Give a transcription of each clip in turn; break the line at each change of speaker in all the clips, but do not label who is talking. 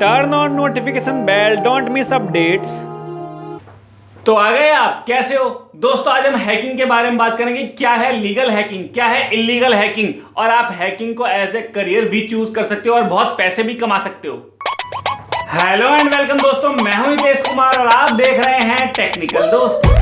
Turn on notification bell, don't miss updates.
तो आ गए आप, कैसे हो दोस्तों। आज हम हैकिंग के बारे में बात करेंगे। क्या है लीगल हैकिंग, क्या है इलीगल हैकिंग, और आप हैकिंग को एज ए करियर भी चूज कर सकते हो और बहुत पैसे भी कमा सकते हो। हेलो एंड वेलकम दोस्तों, मैं हूं हितेश कुमार और आप देख रहे हैं टेक्निकल दोस्त।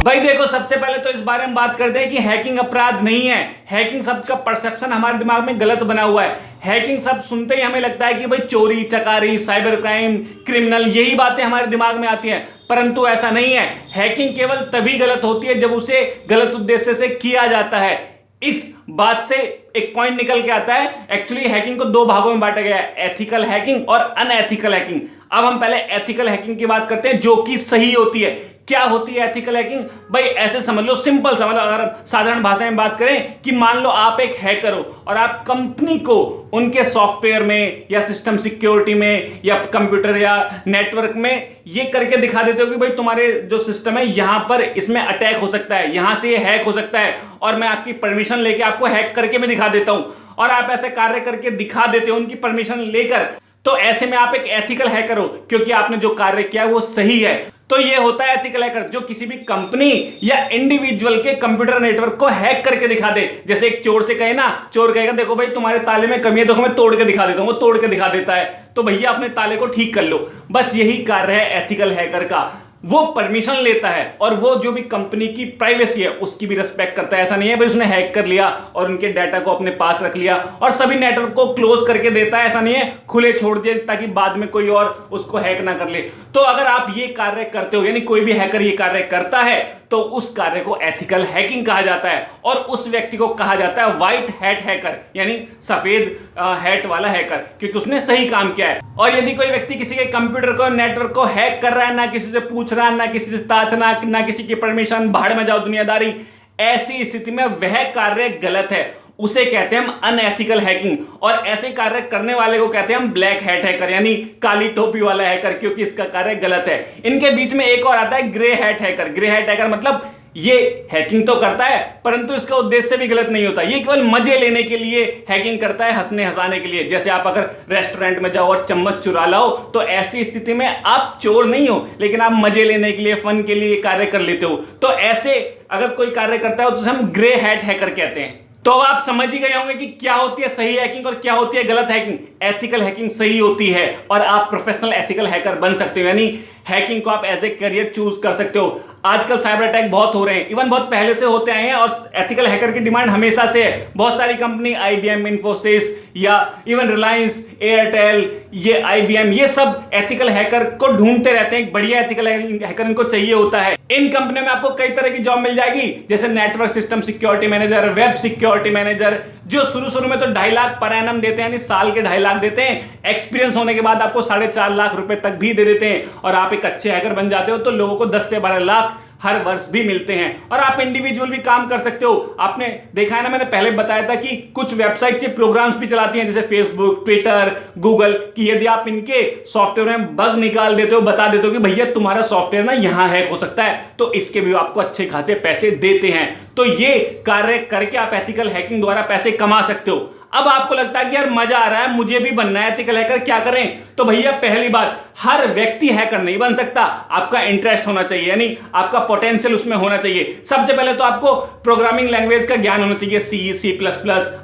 भाई देखो, सबसे पहले तो इस बारे में बात करते हैं कि हैकिंग अपराध नहीं है। हैकिंग शब्द का परसेप्शन हमारे दिमाग में गलत बना हुआ है। हैकिंग शब्द सुनते ही हमें लगता है कि भाई चोरी चकारी, साइबर क्राइम, क्रिमिनल, यही बातें हमारे दिमाग में आती हैं, परंतु ऐसा नहीं है। हैकिंग केवल तभी गलत होती है जब उसे गलत उद्देश्य से किया जाता है। इस बात से एक पॉइंट निकल के आता है। एक्चुअली हैकिंग को दो भागों में बांटा गया है, एथिकल हैकिंग और अनएथिकल हैकिंग। अब हम पहले एथिकल हैकिंग की बात करते हैं, जो कि सही होती है। क्या होती है एथिकल हैकिंग? भाई ऐसे समझ लो, सिंपल समझ लो, अगर साधारण भाषा में बात करें कि मान लो आप एक हैकर हो और आप कंपनी को उनके सॉफ्टवेयर में या सिस्टम सिक्योरिटी में या कंप्यूटर या नेटवर्क में ये करके दिखा देते हो कि भाई तुम्हारे जो सिस्टम है यहां पर इसमें अटैक हो सकता है, यहां से ये हैक हो सकता है, और मैं आपकी परमिशन लेके आपको हैक करके भी दिखा देता हूं, और आप ऐसे कार्य करके दिखा देते हो उनकी परमिशन लेकर। तो ऐसे में आप एक एथिकल हैकर हो, क्योंकि आपने जो कार्य किया वो सही है। तो ये होता है एथिकल हैकर, जो किसी भी कंपनी या इंडिविजुअल के कंप्यूटर नेटवर्क को हैक करके दिखा दे। जैसे एक चोर से कहे ना, चोर कहेगा देखो भाई तुम्हारे ताले में कमी है, देखो मैं तोड़ के दिखा देता हूं, वो तोड़ के दिखा देता है, तो भैया अपने ताले को ठीक कर लो। बस यही कार्य है एथिकल हैकर का। वो परमिशन लेता है और वो जो भी कंपनी की प्राइवेसी है उसकी भी रिस्पेक्ट करता है। ऐसा नहीं है भाई उसने हैक कर लिया और उनके डाटा को अपने पास रख लिया और सभी नेटवर्क को क्लोज करके देता है। ऐसा नहीं है, खुले छोड़ दिए ताकि बाद में कोई और उसको हैक ना कर ले। तो अगर आप ये कार्य करते हो, यानी कोई भी हैकर ये कार्य करता है, तो उस कार्य को एथिकल हैकिंग कहा जाता है, और उस व्यक्ति को कहा जाता है व्हाइट हैट हैकर, यानी सफेद हैट वाला हैकर, क्योंकि उसने सही काम किया है। और यदि कोई व्यक्ति किसी के कंप्यूटर को, नेटवर्क को हैक कर रहा है, ना किसी से पूछ रहा है, ना किसी से ताचना, ना किसी की परमिशन, भाड़ में जाओ दुनियादारी, ऐसी स्थिति में वह कार्य गलत है, उसे कहते हैं हम अनएथिकल हैकिंग। और ऐसे कार्य करने वाले को कहते हैं हम ब्लैक हैट हैकर, यानी काली टोपी वाला हैकर, क्योंकि इसका कार्य गलत है। इनके बीच में एक और आता है grey hat hacker. Grey hat hacker मतलब ये हैकिंग तो करता है, परंतु इसका उद्देश्य भी गलत नहीं होता। ये केवल मजे लेने के लिए हैकिंग करता है, हंसने हंसाने के लिए। जैसे आप अगर रेस्टोरेंट में जाओ और चम्मच चुरा लाओ, तो ऐसी स्थिति में आप चोर नहीं हो, लेकिन आप मजे लेने के लिए, फन के लिए कार्य कर लेते हो। तो ऐसे अगर कोई कार्य करता है तो उसे हम ग्रे हैट हैकर कहते हैं। तो आप समझ ही गए होंगे कि क्या होती है सही हैकिंग और क्या होती है गलत हैकिंग। एथिकल हैकिंग सही होती है और आप प्रोफेशनल एथिकल हैकर बन सकते हो, यानी हैकिंग को आप एज ए करियर चूज कर सकते हो। आजकल साइबर अटैक बहुत हो रहे हैं, इवन बहुत पहले से होते आए हैं, और एथिकल हैकर की डिमांड हमेशा से है। बहुत सारी कंपनी, IBM, इन्फोसिस या इवन रिलायंस, एयरटेल, ये IBM, ये सब एथिकल हैकर को ढूंढते रहते हैं। एक बढ़िया एथिकल हैकर इनको चाहिए होता है। इन कंपनियों में आपको कई तरह की जॉब मिल जाएगी, जैसे network system security manager, web security manager, जो शुरू में तो 2.5 लाख पर एनम देते हैं, यानी साल के 2.5 लाख देते हैं। एक्सपीरियंस होने के बाद आपको 4.5 लाख रुपए तक भी दे देते हैं, और आप एक अच्छे हैकर बन जाते हो तो लोगों को 10 से 12 लाख हर वर्ष भी मिलते हैं। और आप इंडिविजुअल भी काम कर सकते हो। आपने देखा है ना, मैंने पहले बताया था कि कुछ वेबसाइट से प्रोग्राम्स भी चलाती हैं, जैसे फेसबुक, ट्विटर, गूगल, कि यदि आप इनके सॉफ्टवेयर में बग निकाल देते हो, बता देते हो कि भैया तुम्हारा सॉफ्टवेयर ना यहां हैक हो सकता है, तो इसके भी आपको अच्छे खासे पैसे देते हैं। तो ये कार्य करके आप एथिकल हैकिंग द्वारा पैसे कमा सकते हो। अब आपको लगता है कि यार मजा आ रहा है, मुझे भी बनना है एथिकल हैकर, क्या करें? तो भैया पहली बात, हर व्यक्ति हैकर नहीं बन सकता। आपका इंटरेस्ट होना चाहिए, यानी आपका पोटेंशियल उसमें होना चाहिए। सबसे पहले तो आपको प्रोग्रामिंग लैंग्वेज का ज्ञान होना चाहिए, C, C++,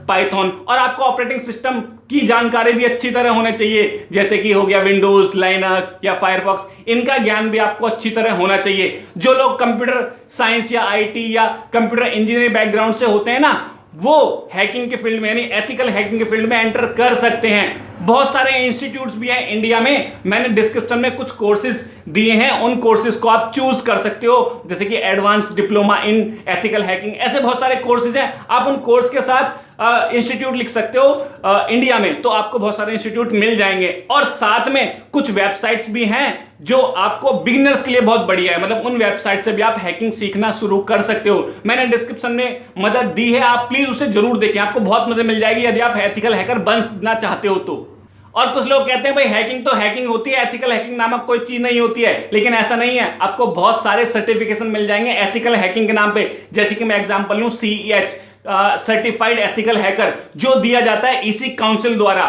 पाइथन, और आपको ऑपरेटिंग सिस्टम की जानकारी भी अच्छी तरह होनी चाहिए, जैसे कि हो गया विंडोज, लाइनक्स या फायरफॉक्स, इनका ज्ञान भी आपको अच्छी तरह होना चाहिए। जो लोग कंप्यूटर साइंस या IT या कंप्यूटर इंजीनियरिंग बैकग्राउंड से होते हैं ना, वो हैकिंग के फील्ड में, यानी एथिकल हैकिंग के फील्ड में एंटर कर सकते हैं। बहुत सारे इंस्टीट्यूट्स भी हैं इंडिया में, मैंने डिस्क्रिप्शन में कुछ कोर्सेज दिए हैं, उन कोर्सेज को आप चूज कर सकते हो, जैसे कि advance diploma in ethical hacking, ऐसे बहुत सारे कोर्सेज हैं। आप उन कोर्स के साथ इंस्टीट्यूट लिख सकते हो इंडिया में, तो आपको बहुत सारे इंस्टीट्यूट मिल जाएंगे। और साथ में कुछ वेबसाइट्स भी हैं जो आपको बिगिनर्स के लिए बहुत बढ़िया है, मतलब उन वेबसाइट से भी आप हैकिंग सीखना शुरू कर सकते हो। मैंने डिस्क्रिप्शन में मदद दी है, आप प्लीज उसे जरूर देखें, आपको बहुत मदद मिल जाएगी यदि आप एथिकल हैकर बनना चाहते हो तो। और कुछ लोग कहते हैं भाई हैकिंग तो हैकिंग होती है, एथिकल हैकिंग नामक कोई चीज नहीं होती है, लेकिन ऐसा नहीं है। आपको बहुत सारे सर्टिफिकेशन मिल जाएंगे एथिकल हैकिंग के नाम पे, जैसे कि मैं एग्जांपल लूं CEH, सर्टिफाइड एथिकल हैकर जो दिया जाता है इसी काउंसिल द्वारा।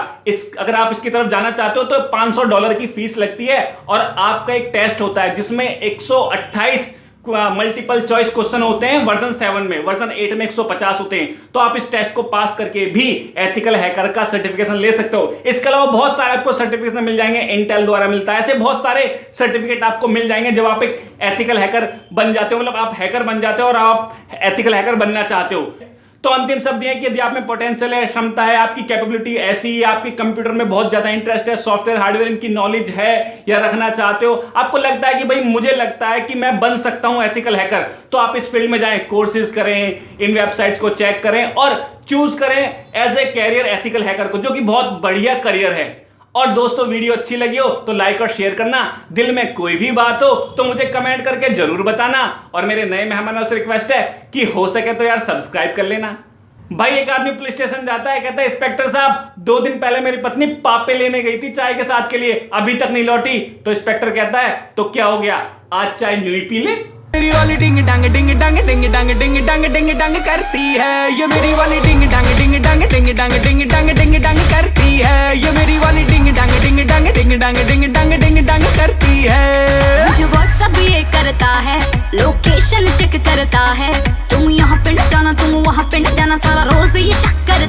अगर आप इसकी तरफ जाना चाहते हो तो $500 की फीस लगती है और आपका एक टेस्ट होता है जिसमें 128 मल्टीपल चॉइस क्वेश्चन होते हैं वर्जन 7 में। वर्जन 8 में 150 होते हैं। तो आप इस टेस्ट को पास करके भी एथिकल हैकर का सर्टिफिकेशन ले सकते हो। इसके अलावा बहुत सारे आपको सर्टिफिकेशन मिल जाएंगे, इंटेल द्वारा मिलता है। ऐसे बहुत सारे सर्टिफिकेट आपको मिल जाएंगे जब आप एक एथिकल हैकर बन जाते हो, मतलब आप हैकर बन जाते हो और आप एथिकल हैकर बनना चाहते हो। तो अंतिम शब्द ये है कि यदि आप में पोटेंशियल है, क्षमता है, आपकी कैपेबिलिटी ऐसी है, आपकी कंप्यूटर में बहुत ज्यादा इंटरेस्ट है, सॉफ्टवेयर हार्डवेयर इनकी नॉलेज है या रखना चाहते हो, आपको लगता है कि भाई मुझे लगता है कि मैं बन सकता हूं एथिकल हैकर, तो आप इस फील्ड में जाएं, कोर्सेज करें, इन वेबसाइट्स को चेक करें और चूज करें as a career ethical hacker को, जो कि बहुत बढ़िया करियर है। और दोस्तों वीडियो अच्छी लगी हो तो लाइक और शेयर करना। दिल में कोई भी बात हो तो मुझे कमेंट करके जरूर बताना। और मेरे नए मेहमानों से रिक्वेस्ट है कि हो सके तो यार सब्सक्राइब कर लेना। भाई एक आदमी पुलिस स्टेशन जाता है, कहता है इंस्पेक्टर साहब 2 दिन पहले मेरी पत्नी पापे लेने गई थी चाय के साथ के लिए, अभी तक नहीं लौटी। तो इंस्पेक्टर कहता है तो क्या हो गया, आज चाय न्यू ही पी ले।
मेरी वाली डिंग डांग डिंग डांग डिंग डांग डिंग डांग डिंग डांग करती है ये मेरी वाली डिंग डांग डिंग डांग डिंग डांग डिंग डांग डिंग डांग करती है ये मेरी वाली डिंग डांग डिंग डांग डिंग डांग डिंग डांग डिंग डांग करती है।
मुझे व्हाट्सएप ये करता है, लोकेशन चेक करता है, तुम यहाँ पिंड जाना तुम वहाँ पिंड जाना, सारा रोज ये शक करता